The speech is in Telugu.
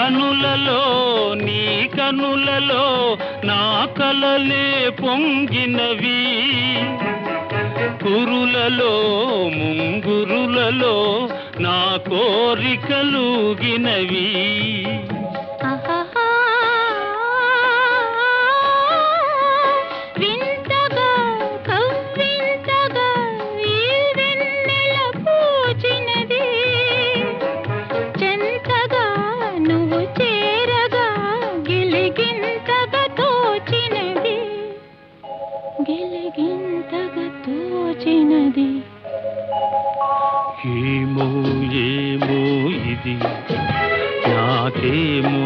కనులలో నీ కనులలో నా కలలే పొంగినవి, కురులలో ముంగురులలో నా కోరికలుగినవి. ఏమో ఏమో ఇది నాకేమో